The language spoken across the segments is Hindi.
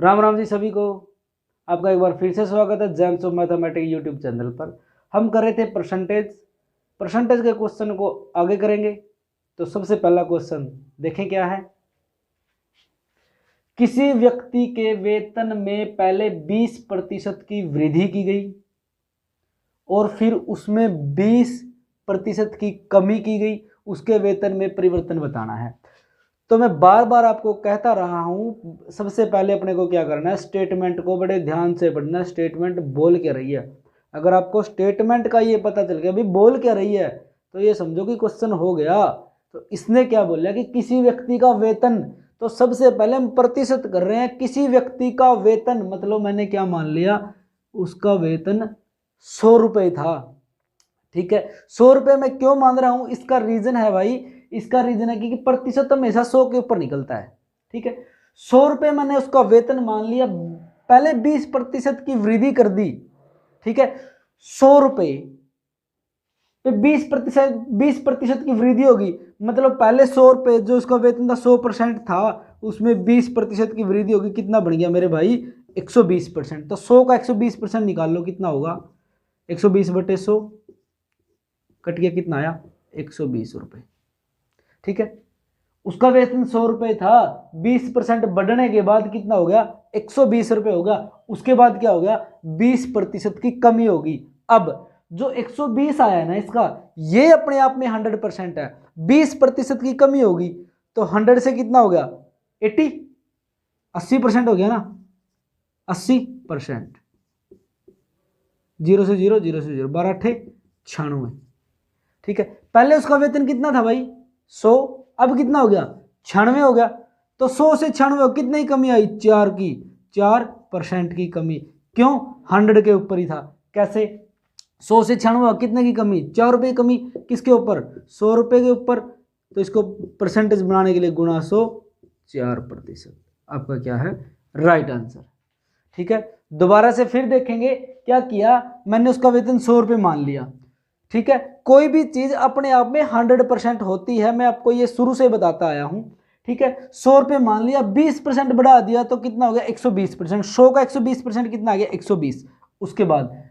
राम राम जी सभी को। आपका एक बार फिर से स्वागत है James of mathematics YouTube channel पर। हम कर रहे थे परसेंटेज के क्वेश्चन को आगे करेंगे। तो सबसे पहला क्वेश्चन देखें क्या है। किसी व्यक्ति के वेतन में पहले 20% की वृद्धि की गई और फिर उसमें 20% की कमी की गई, उसके वेतन में परिवर्तन बताना है। तो मैं बार बार आपको कहता रहा हूं, सबसे पहले अपने को क्या करना है, स्टेटमेंट को बड़े ध्यान से पढ़ना है। स्टेटमेंट बोल क्या रही है, अगर आपको स्टेटमेंट का ये पता चल गया भी बोल क्या रही है, तो ये समझो कि क्वेश्चन हो गया। तो इसने क्या बोला कि किसी व्यक्ति का वेतन, तो सबसे पहले हम प्रतिशत कर रहे हैं। किसी व्यक्ति का वेतन मतलब मैंने क्या मान लिया, उसका वेतन 100 रुपये था। ठीक है, 100 रुपये में क्यों मान रहा हूं, इसका रीजन है भाई, इसका रीजन है कि प्रतिशत हमेशा 100 के ऊपर निकलता है। ठीक है, 100 रुपये मैंने उसका वेतन मान लिया, पहले 20% की वृद्धि कर दी। ठीक है, 100 रुपये पे 20% की वृद्धि होगी, मतलब पहले 100 रुपये जो उसका वेतन था 100% था, उसमें 20% की वृद्धि होगी। कितना बन गया मेरे भाई, 120%। तो 100 का 120% निकाल लो, कितना होगा, 120/100 कट गया, कितना आया, 120 रुपये। ठीक है, उसका वेतन 100 रुपये था, 20% बढ़ने के बाद कितना हो गया, 120 रुपये होगा। उसके बाद क्या हो गया, 20% की कमी होगी। अब जो 120 आया है ना इसका, ये अपने आप में 100% है। 20% की कमी होगी तो 100 से कितना हो गया, 80% हो गया ना, 80%। 0 से 0, 0 से 0, 12 × 96। ठीक है, पहले उसका वेतन कितना था भाई, 100, अब कितना हो गया, 96 हो गया। तो 100 से 96 कितनी कमी आई, 4% की कमी। क्यों, 100 के ऊपर ही था। कैसे, 100 से 96 कितने की कमी, 4 रुपये कमी। किसके ऊपर, 100 रुपये के ऊपर। तो इसको परसेंटेज बनाने के लिए गुणा 100, 4%। आपका क्या है, राइट आंसर। ठीक है, दोबारा से फिर देखेंगे क्या किया, मैंने उसका वेतन 100 रुपये मान लिया। ठीक है, कोई भी चीज अपने आप में 100% होती है, मैं आपको ये शुरू से बताता आया हूं। ठीक है, 100 रुपये मान लिया, 20% बढ़ा दिया तो कितना हो गया, 120%। 100 का 120% कितना आ गया, 120। उसके बाद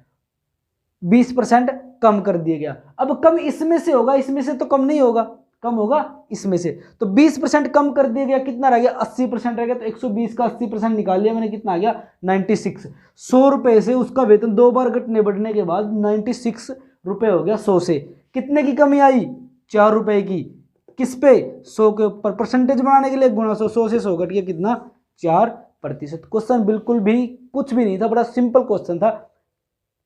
20% कम कर दिया गया। अब कम इसमें से होगा, इसमें से तो कम नहीं होगा, कम होगा इसमें से। तो 20% कम कर दिया गया, कितना रह गया, 80% रह गया। तो 120 का 80% निकाल लिया मैंने, कितना आ गया, 96। 100 रुपये से उसका वेतन 2 बार घटने बढ़ने के बाद 96 रुपये हो गया। 100 से कितने की कमी आई, 4 रुपये की। किस पे, 100 के ऊपर। परसेंटेज बनाने के लिए गुणा 100, 100 से 100 घट गया, कितना, 4%। क्वेश्चन बिल्कुल भी कुछ भी नहीं था, बड़ा सिंपल क्वेश्चन था,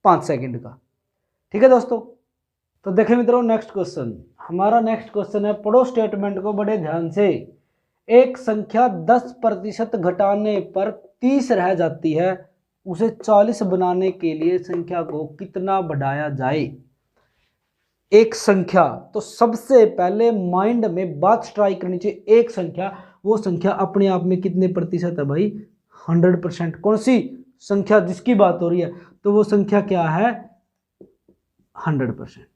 5 सेकंड का। ठीक है दोस्तों, तो देखें मित्रों नेक्स्ट क्वेश्चन। हमारा नेक्स्ट क्वेश्चन है, पढ़ो स्टेटमेंट को बड़े ध्यान से। एक संख्या 10% घटाने पर 30 रह जाती है, उसे 40 बनाने के लिए संख्या को कितना बढ़ाया जाए। एक संख्या, तो सबसे पहले माइंड में बात स्ट्राइक करनी चाहिए, एक संख्या, वो संख्या अपने आप में कितने प्रतिशत है भाई, 100%। कौन सी संख्या जिसकी बात हो रही है, तो वो संख्या क्या है, 100%।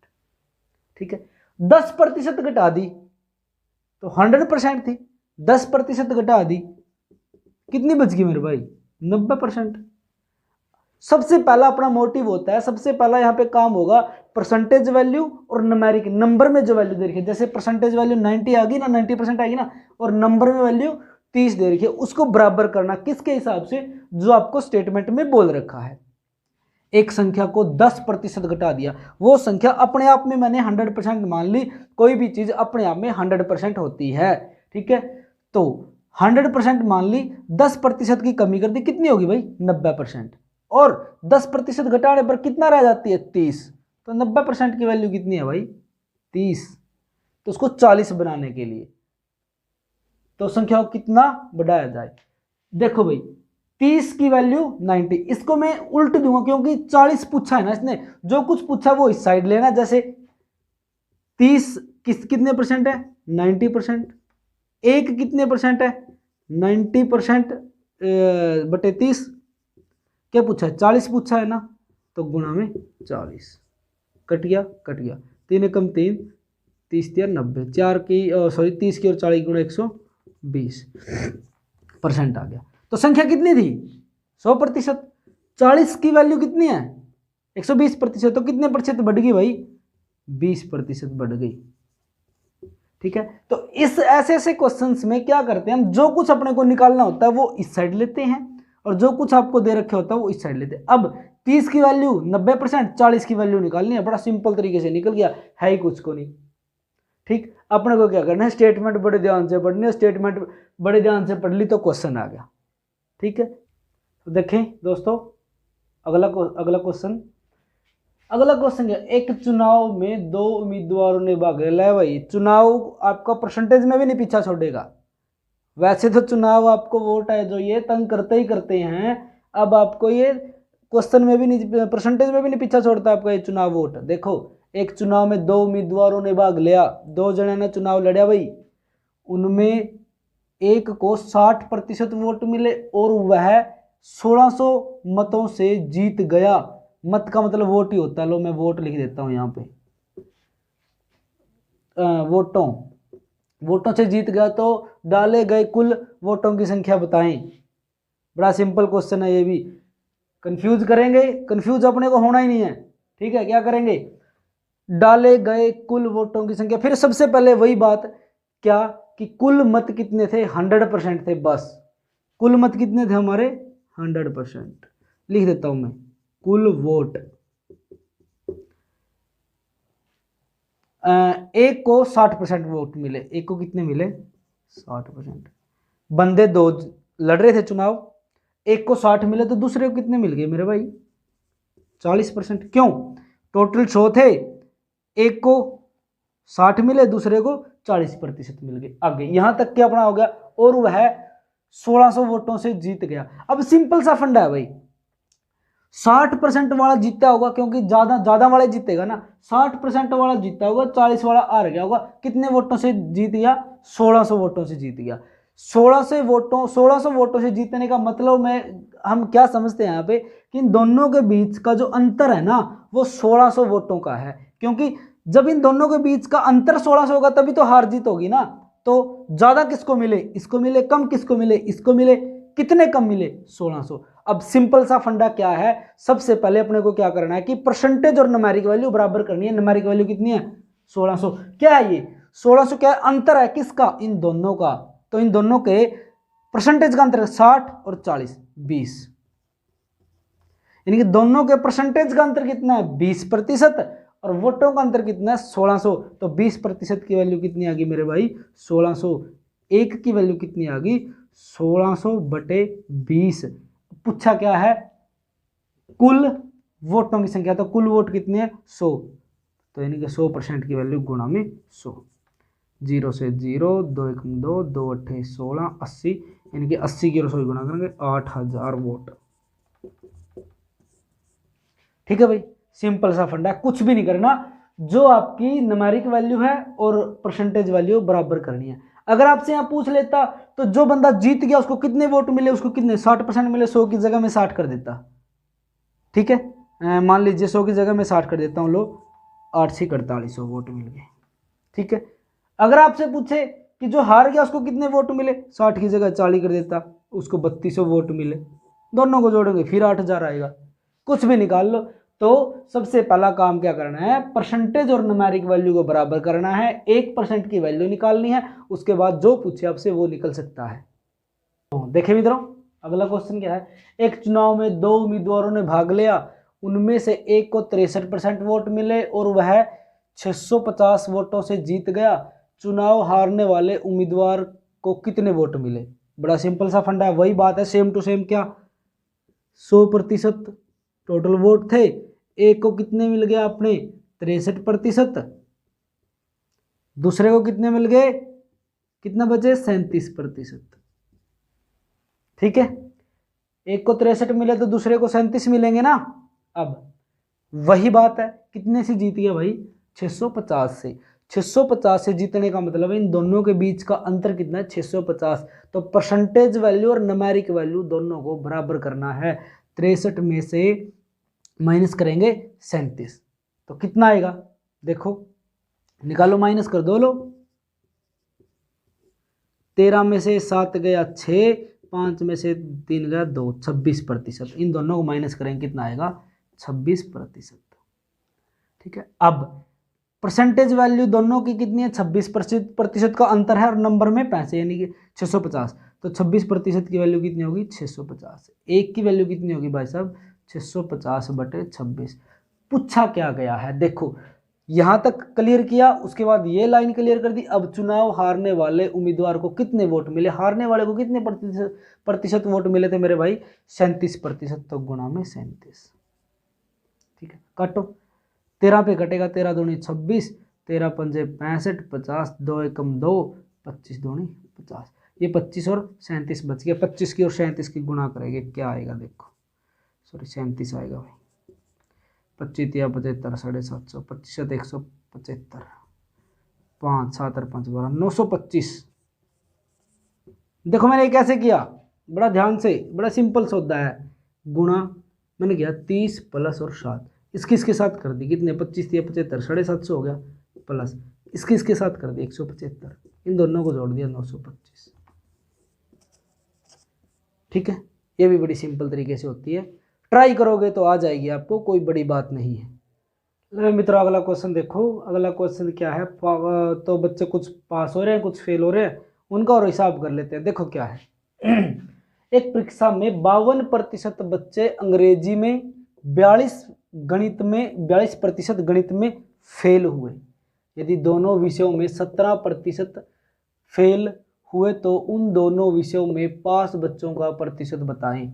ठीक है, 10% घटा दी तो 100% थी, 10% घटा दी कितनी बच गई मेरे भाई, 90%। सबसे पहला अपना मोटिव होता है, सबसे पहला यहाँ पे काम होगा परसेंटेज वैल्यू और न्यूमेरिक, नंबर में जो वैल्यू दे रखी है। जैसे परसेंटेज वैल्यू 90 आ गई ना, 90% आएगी ना, और नंबर में वैल्यू 30 दे रखी है, उसको बराबर करना किसके हिसाब से, जो आपको स्टेटमेंट में बोल रखा है। एक संख्या को 10% घटा दिया, वो संख्या अपने आप में मैंने 100% मान ली। कोई भी चीज अपने आप में 100% होती है। ठीक है, तो 100% मान ली, 10% की कमी कर दी, कितनी होगी भाई, 90%। और 10% घटाने पर कितना रह जाती है, 30। तो 90% की वैल्यू कितनी है भाई, 30। तो उसको 40 बनाने के लिए तो संख्या को कितना बढ़ाया जाए। देखो भाई, 30 की वैल्यू 90, इसको मैं उल्ट दूंगा क्योंकि 40 पूछा है ना इसने, जो कुछ पूछा वो इस साइड लेना। जैसे 30 कितने परसेंट है, 90%। एक कितने परसेंट है, 90% बटे 30, क्या पूछा है, 40 पूछा है ना, तो गुणा में 40, कट गया, कट गया, 3 एकम 3, 30 या 90, 4 की सॉरी 30 की और 40 गुणा 120% आ गया। तो संख्या कितनी थी 100%। 40 की वैल्यू कितनी है 120%, तो कितने प्रतिशत बढ़ गई भाई 20% बढ़ गई। ठीक है, तो इस ऐसे ऐसे क्वेश्चंस में क्या करते हैं हम, जो कुछ अपने को निकालना होता है वो इस साइड लेते हैं और जो कुछ आपको दे रखे होता है वो इस साइड लेते हैं। अब 30 की वैल्यू 90%, 40 की वैल्यू निकालनी है, बड़ा सिंपल तरीके से निकल गया, है ही कुछ को नहीं। ठीक, अपने को क्या करना है, स्टेटमेंट बड़े ध्यान से पढ़नी है, स्टेटमेंट बड़े ध्यान से पढ़ ली तो क्वेश्चन आ गया। ठीक है, तो देखें दोस्तों अगला क्वेश्चन क्या, एक चुनाव में 2 उम्मीदवारों ने भाग लिया। भाई चुनाव आपका परसेंटेज में भी नहीं पीछा छोड़ेगा, वैसे तो चुनाव आपको वोट है जो ये तंग करते ही करते हैं, अब आपको ये क्वेश्चन में भी नहीं, परसेंटेज में भी नहीं पीछा छोड़ता आपका ये चुनाव वोट। देखो एक चुनाव में 2 उम्मीदवारों ने भाग लिया, 2 जने ने चुनाव लड़ा भाई, उनमें एक को 60% वोट मिले और वह 1600 मतों से जीत गया। मत का मतलब वोट ही होता है, लो मैं वोट लिख देता हूं यहाँ पे, वोटों से जीत गया, तो डाले गए कुल वोटों की संख्या बताएं। बड़ा सिंपल क्वेश्चन है ये भी, कंफ्यूज करेंगे, कंफ्यूज अपने को होना ही नहीं है। ठीक है, क्या करेंगे, डाले गए कुल वोटों की संख्या, फिर सबसे पहले वही बात क्या कि कुल मत कितने थे 100% थे, बस कुल मत कितने थे हमारे 100%, लिख देता हूं मैं कुल वोट। एक को 60% वोट मिले, एक को कितने मिले 60%। बंदे 2 लड़ रहे थे चुनाव, एक को 60 मिले तो दूसरे को कितने मिल गए मेरे भाई 40%। क्यों, टोटल 100 थे, एक को 60 मिले दूसरे को 40% मिल गए। आगे यहां तक क्या अपना हो गया, और वह 1600 वोटों से जीत गया। अब सिंपल सा फंडा है भाई, 60% वाला जीता होगा, क्योंकि ज्यादा वाला जीतेगा ना, 60% वाला जीता होगा, 40 वाला हार गया होगा। कितने वोटों से जीत गया 1600 वोटों से जीत गया। 1600 वोटों से जीतने का मतलब में हम क्या समझते हैं यहाँ पे कि इन दोनों के बीच का जो अंतर है ना वो 1600 वोटों का है, क्योंकि जब इन दोनों के बीच का अंतर 1600 होगा तभी तो हार जीत होगी ना। तो ज्यादा किसको मिले, इसको मिले, कम किसको मिले, इसको मिले, कितने कम मिले 1600। अब सिंपल सा फंडा क्या है, सबसे पहले अपने को क्या करना है कि परसेंटेज और न्यूमेरिक वैल्यू बराबर करनी है। न्यूमेरिक वैल्यू कितनी है 1600, क्या है ये 1600, क्या है अंतर है किसका, इन दोनों का, तो इन दोनों के परसेंटेज का अंतर 60 और 40 20, यानी कि दोनों के परसेंटेज का अंतर कितना है 20% और वोटों का अंतर कितना है 1600, तो 20% की वैल्यू कितनी आ गई मेरे भाई 1600, एक की वैल्यू कितनी आ गई 1600/20। पूछा क्या है कुल वोटों की संख्या, तो कुल वोट कितने हैं 100, तो यानी कि 100% की वैल्यू गुणा में 100, 0 से 0, 2 1 2, 2 8 16, 80, यानी कि 80 की 100 गुणा करेंगे 8000 वोट। ठीक है भाई, सिंपल सा फंडा, कुछ भी नहीं करना, जो आपकी न्यूमेरिक वैल्यू है और परसेंटेज वैल्यू बराबर करनी है। अगर आपसे यहाँ पूछ लेता तो जो बंदा जीत गया उसको कितने वोट मिले, उसको कितने 60% मिले, 100 की जगह में 60 कर देता। ठीक है, मान लीजिए 100 की जगह में 60 कर देता हूँ, लो 8 से 4800 वोट मिल गए। ठीक है, अगर आपसे पूछे कि जो हार गया उसको कितने वोट मिले, 60 की जगह 40 कर देता, उसको 3200 वोट मिले, दोनों को जोड़ेंगे फिर 8000 आएगा। कुछ भी निकाल लो, तो सबसे पहला काम क्या करना है, परसेंटेज और न्यूमेरिक वैल्यू को बराबर करना है, 1% की वैल्यू निकालनी है, उसके बाद जो पूछे आपसे वो निकल सकता है। तो देखें मित्रों अगला क्वेश्चन क्या है, एक चुनाव में 2 उम्मीदवारों ने भाग लिया, उनमें से एक को 63% वोट मिले और वह 650 वोटों से जीत गया। चुनाव हारने वाले उम्मीदवार को कितने वोट मिले। बड़ा सिंपल सा फंडा है, वही बात है सेम टू सेम, क्या 100% टोटल वोट थे, एक को कितने मिल गया अपने 63%, दूसरे को कितने मिल गए, कितना बचे 37%। ठीक है, एक को 63 मिले तो दूसरे को 37 मिलेंगे ना। अब वही बात है, कितने से जीत गया भाई 650 से। 650 से जीतने का मतलब है इन दोनों के बीच का अंतर कितना है 650, तो परसेंटेज वैल्यू और न्यूमेरिक वैल्यू दोनों को बराबर करना है। 63 में से माइनस करेंगे 37, तो कितना आएगा देखो, निकालो, माइनस कर दो लो, 13 में से 7 गया 6, 5 में से 3 गया 2, 26%। इन दोनों को माइनस करेंगे कितना आएगा 26%। ठीक है, अब परसेंटेज वैल्यू दोनों की कितनी है 26% का अंतर है और नंबर में पैसे यानी कि 650। तो 26% की वैल्यू कितनी होगी 650। एक की वैल्यू कितनी होगी भाई साहब 650/26। पूछा क्या गया है देखो, यहां तक क्लियर किया, उसके बाद ये लाइन क्लियर कर दी। अब चुनाव हारने वाले उम्मीदवार को कितने वोट मिले, हारने वाले को कितने प्रतिशत वोट मिले थे मेरे भाई 37%। तो गुणा में 37। ठीक है, काटो, 13 पे कटेगा, 13 दूनी 26, 13 पंजे 65, 50, 2 एकम 2, 25 दूनी 50। ये 25 और 37 बच गया। 25 की और 37 की गुणा करेंगे क्या आएगा देखो, सॉरी 37 आएगा भाई। 25 या 75, 750, 25 175, 5 7 और 5 12, 925। देखो मैंने कैसे किया, बड़ा ध्यान से, बड़ा सिंपल सौदा है। गुणा मैंने किया 30 प्लस और 7, इसके साथ कर दी, कितने 25 या 75, 750 हो गया, प्लस इसके साथ कर दी 175, इन दोनों को जोड़ दिया 925। ठीक है, ये भी बड़ी सिंपल तरीके से होती है, ट्राई करोगे तो आ जाएगी आपको, कोई बड़ी बात नहीं है। मित्रों अगला क्वेश्चन देखो, अगला क्वेश्चन क्या है, तो बच्चे कुछ पास हो रहे हैं कुछ फेल हो रहे हैं, उनका और हिसाब कर लेते हैं। देखो क्या है, एक परीक्षा में 52% बच्चे अंग्रेजी में, 42% गणित में फेल हुए। यदि दोनों विषयों में 17% फेल हुए तो उन दोनों विषयों में पास बच्चों का प्रतिशत बताएं।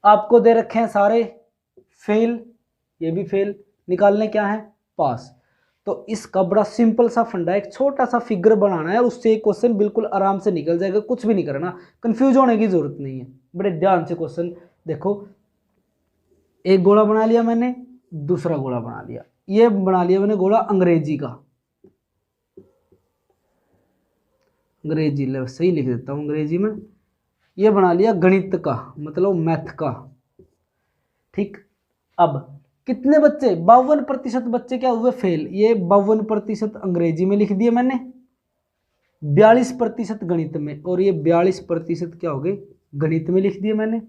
आपको दे रखे हैं सारे फेल, ये भी फेल, निकालने क्या है पास। तो इसका बड़ा सिंपल सा फंडा, एक छोटा सा फिगर बनाना है, उससे एक क्वेश्चन बिल्कुल आराम से निकल जाएगा, कुछ भी नहीं करना, कंफ्यूज होने की जरूरत नहीं है। बड़े ध्यान से क्वेश्चन देखो, एक गोला बना लिया मैंने, दूसरा गोला बना लिया, ये बना लिया मैंने गोला अंग्रेजी का, अंग्रेजी सही लिख देता हूं अंग्रेजी में, ये बना लिया गणित का मतलब मैथ का। ठीक, अब कितने बच्चे 52% बच्चे क्या हुए फेल, ये 52% अंग्रेजी में लिख दिए मैंने, 42% गणित में, और ये 42% क्या हो गए गणित में लिख दिए मैंने।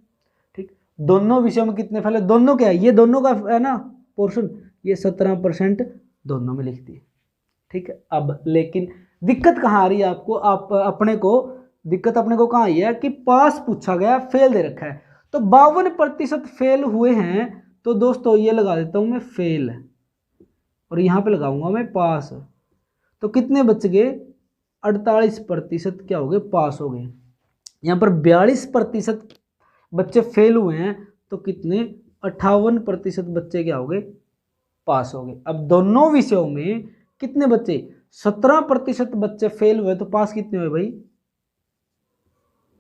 ठीक, दोनों विषयों में कितने फेल है, दोनों क्या है, ये दोनों का है ना पोर्शन, ये 17% दोनों में लिख दिए। ठीक है, अब लेकिन दिक्कत कहाँ आ रही है आपको, आप अपने को दिक्कत अपने को कहाँ आई है कि पास पूछा गया फेल दे रखा है, तो 52% फेल हुए हैं, तो दोस्तों ये लगा देता हूं मैं फेल और यहां पे लगाऊंगा मैं पास। तो कितने बच गए 48% क्या हो गए पास हो गए। यहां पर 42% बच्चे फेल हुए हैं, तो कितने 58% बच्चे क्या हो गए पास हो गए। अब दोनों विषयों में कितने बच्चे 17% बच्चे फेल हुए, तो पास कितने हुए भाई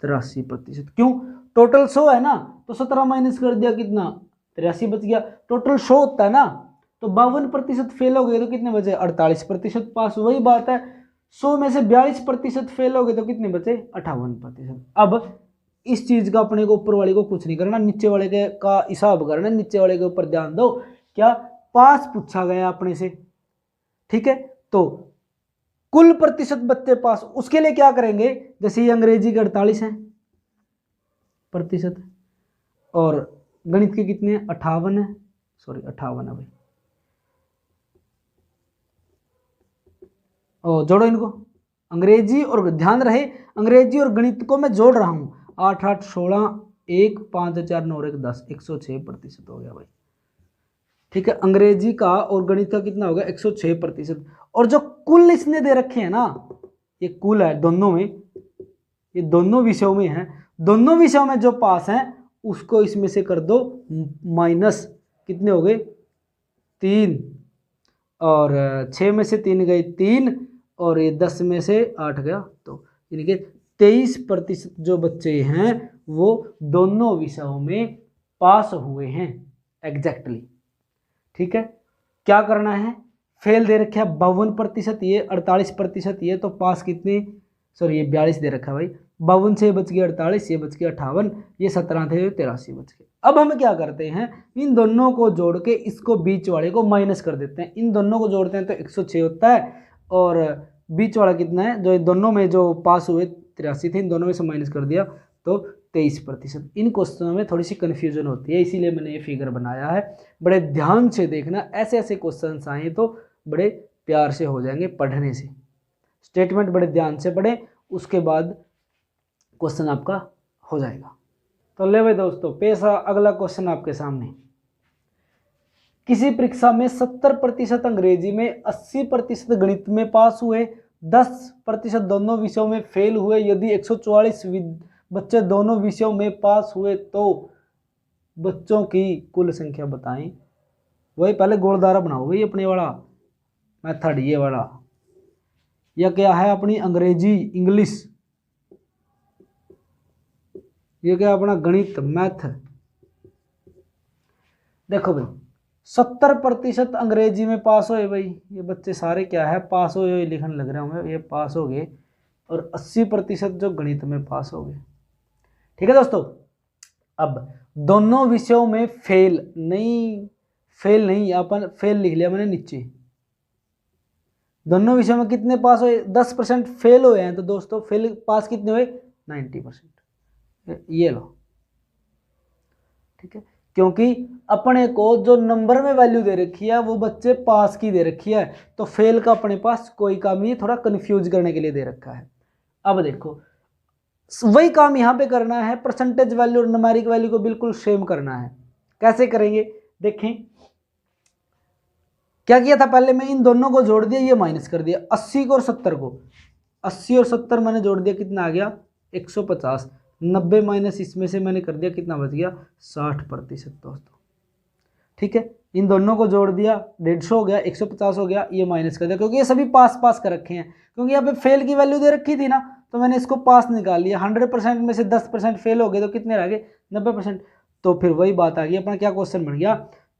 83%। क्यों, टोटल 100 है ना, तो 17 माइनस कर दिया कितना 83 बच गया। टोटल 100 होता है ना, तो 52% फेल हो गए तो कितने बचे 48% पास। वही बात है 100 में से 42% फेल हो गए तो कितने बचे 58%। अब इस चीज का अपने को ऊपर वाले को कुछ नहीं करना, नीचे वाले के का हिसाब करना, नीचे वाले के ऊपर ध्यान दो, क्या पास पूछा गया अपने से। ठीक है, तो कुल प्रतिशत बच्चे पास, उसके लिए क्या करेंगे, जैसे ये अंग्रेजी के 48 है प्रतिशत और गणित के कितने 58 है, सॉरी 58 है भाई, और जोड़ो इनको अंग्रेजी, और ध्यान रहे अंग्रेजी और गणित को मैं जोड़ रहा हूं, 8 8 16 1 5 4 9 1 10, 106% हो गया भाई। ठीक है, अंग्रेजी का और गणित का कितना होगा 106%। और जो कुल इसने दे रखे हैं ना, ये कुल है दोनों में, ये दोनों विषयों में है, दोनों विषयों में जो पास हैं उसको इसमें से कर दो माइनस, कितने हो गए 3, और 6 में से 3 गए 3, और ये 10 में से 8 गया, तो यानी कि 23% जो बच्चे हैं वो दोनों विषयों में पास हुए हैं एग्जैक्टली। ठीक है, क्या करना है, फेल दे रखा है 52%, ये 48%, ये तो पास कितने, सॉरी ये 42 दे रखा है भाई, 52 से बच गया 48, ये बच गया 58, ये 17 थे 83 बच गए। अब हम क्या करते हैं, इन दोनों को जोड़ के इसको बीच वाले को माइनस कर देते हैं, इन दोनों को जोड़ते हैं तो 106 होता है, और बीच वाला कितना है, जो दोनों में जो पास हुए 83 थे, इन दोनों में से माइनस कर दिया तो 23%। इन क्वेश्चनों में थोड़ी सी कन्फ्यूजन होती है, इसीलिए मैंने ये फिगर बनाया है। बड़े ध्यान से देखना, ऐसे ऐसे क्वेश्चन आए तो बड़े प्यार से हो जाएंगे पढ़ने से। स्टेटमेंट बड़े ध्यान से पढ़ें, उसके बाद क्वेश्चन आपका हो जाएगा। तो ले भाई दोस्तों, पेशा अगला क्वेश्चन आपके सामने। किसी परीक्षा में 70% अंग्रेजी में, 80% गणित में पास हुए, 10% दोनों विषयों में फेल हुए। यदि 144 बच्चे दोनों विषयों में पास हुए तो बच्चों की कुल संख्या बताएं। वही पहले गोलधारा बनाओ, वही अपने वाला मेथड, ये वाला। यह क्या है अपनी अंग्रेजी इंग्लिश, ये क्या अपना गणित मैथ। देखो भाई 70% अंग्रेजी में पास हुए, भाई ये बच्चे सारे क्या है पास हुए लिखने लग रहे होंगे, ये पास हो गए। और 80% जो गणित में पास हो गए। ठीक है दोस्तों, अब दोनों विषयों में फेल नहीं, अपन फेल लिख लिया मैंने नीचे। दोनों विषयों में कितने पास हुए, 10% फेल हुए हैं, तो दोस्तों फेल पास कितने हुए, 90%। ये लो, ठीक है, क्योंकि अपने को जो नंबर में वैल्यू दे रखी है वो बच्चे पास की दे रखी है, तो फेल का अपने पास कोई काम नहीं, थोड़ा कंफ्यूज करने के लिए दे रखा है। अब देखो वही काम यहाँ पे करना है, परसेंटेज वैल्यू और न्यूमेरिक वैल्यू को बिल्कुल सेम करना है। कैसे करेंगे देखें, क्या किया था पहले, मैं इन दोनों को जोड़ दिया, ये माइनस कर दिया, 80 को और 70 को, 80 और 70 मैंने जोड़ दिया, कितना आ गया 150। 90 माइनस इसमें से मैंने कर दिया, कितना बच गया 60% दोस्तों। ठीक है, इन दोनों को जोड़ दिया, 150 हो गया, 150 हो गया, ये माइनस कर दिया, क्योंकि ये सभी पास पास कर रखे हैं, क्योंकि यहाँ पे फेल की वैल्यू दे रखी थी ना, तो मैंने इसको पास निकाल लिया। 100% में से 10% फेल हो गए, तो कितने रह गए 90%। तो फिर वही बात आ गई, अपना क्या क्वेश्चन बन गया,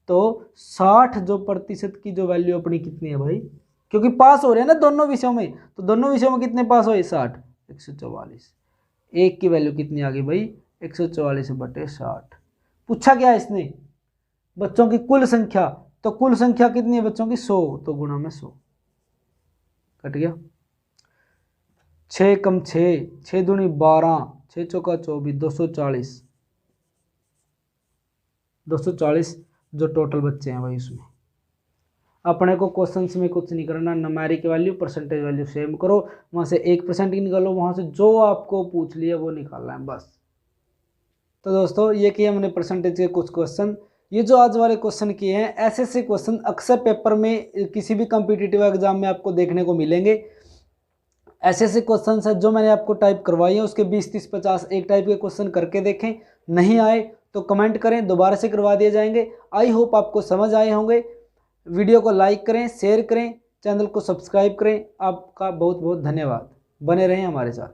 तो 60 जो प्रतिशत की जो वैल्यू अपनी कितनी है भाई, क्योंकि पास हो रहे हैं ना दोनों विषयों में, तो दोनों विषयों में कितने पास हुए 60, 144। एक की वैल्यू कितनी आ गई भाई 144/60। पूछा क्या है इसने, बच्चों की कुल संख्या, तो कुल संख्या कितनी है बच्चों की 100, तो गुणा में 100 कट गया। 6 कम 6, 6 दूनी 12, 6 चौका 24, 240 जो टोटल बच्चे हैं भाई उसमें। अपने को क्वेश्चंस में कुछ नहीं करना, numeric value percentage value same करो, वहाँ से 1% की निकालो, वहाँ से जो आपको पूछ लिया वो निकालना है बस। तो दोस्तों ये किए हमने परसेंटेज के कुछ क्वेश्चन। ये जो आज वाले क्वेश्चन किए हैं, ऐसे क्वेश्चन अक्सर पेपर में किसी भी कॉम्पिटिटिव एग्जाम में आपको देखने को मिलेंगे। ऐसे क्वेश्चन है जो मैंने आपको टाइप करवाई है, उसके 20, 30, 50 एक टाइप के क्वेश्चन करके देखें। नहीं आए तो कमेंट करें, दोबारा से करवा दिए जाएंगे। आई होप आपको समझ आए होंगे। वीडियो को लाइक करें, शेयर करें, चैनल को सब्सक्राइब करें। आपका बहुत बहुत धन्यवाद, बने रहें हमारे साथ।